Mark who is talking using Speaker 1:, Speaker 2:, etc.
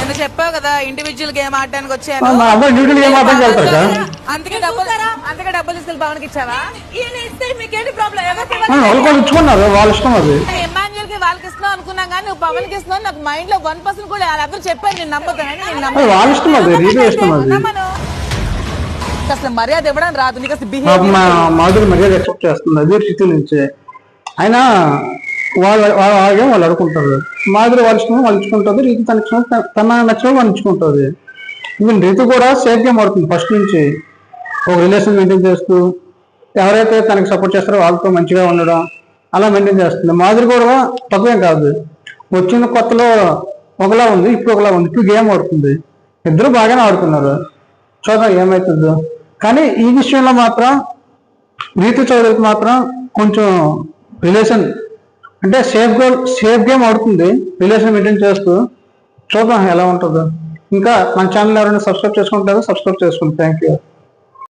Speaker 1: మొన్న చెప్పావు కదా ఇండివిజువల్ గేమ్ ఆడడానికి వచ్చాను, అందుకే డబ్బులు తీసుకెళ్ళి పవన్ కి ఇచ్చావా? మీకేంటి ప్రాబ్లం?
Speaker 2: వాళ్ళ ఇష్టం అది.
Speaker 1: ఎమాన్యుయల్ కి వాళ్ళకి ఇస్తున్నావు అనుకున్నాం కానీ నువ్వు పవన్ కి ఇస్తున్నావు. నాకు మైండ్ లో 1% కూడా వాళ్ళందరూ చెప్పారు, నేను నమ్ముతానని.
Speaker 2: వాళ్ళ ఇష్టం అది, ఇష్టం అది.
Speaker 1: అసలు మర్యాద ఇవ్వడం రాదు నీకు, అసలు
Speaker 2: మాధురి మర్యాద ఎక్సెప్ట్ చేస్తుంది అది స్థితి నుంచి. అయినా వాళ్ళు అడుకుంటారు. మాధురి వాళ్ళ ఇష్టం వాళ్ళు ఇచ్చుకుంటుంది, రీతి తన ఇష్టం తన నచ్చిన వాళ్ళు ఇచ్చుకుంటుంది. ఈవెన్ రీతి కూడా సేఫ్ గేమ్ ఆడుతుంది ఫస్ట్ నుంచి. ఒక రిలేషన్ మెయింటైన్ చేస్తూ ఎవరైతే తనకి సపోర్ట్ చేస్తారో వాళ్ళతో మంచిగా ఉండడం అలా మెయింటైన్ చేస్తుంది. మాధురి కూడా తక్కువేం కాదు. వచ్చిన కొత్తలో ఒకలా ఉంది, ఇప్పుడు ఒకలా ఉంది. ఇప్పుడు గేమ్ ఆడుతుంది. ఇద్దరు బాగానే ఆడుతున్నారు. చూద్దాం ఏమవుతుందో. కానీ ఈ విషయంలో మాత్రం రీతు చౌదరికి మాత్రం కొంచెం రిలేషన్ అంటే సేఫ్ గేమ్ ఆడుతుంది, రిలేషన్ మెయింటైన్ చేస్తూ. చూద్దాం ఎలా ఉంటుందో. ఇంకా మన ఛానల్ ఎవరైనా సబ్స్క్రైబ్ చేసుకుంటారో సబ్స్క్రైబ్ చేసుకోండి. Thank you.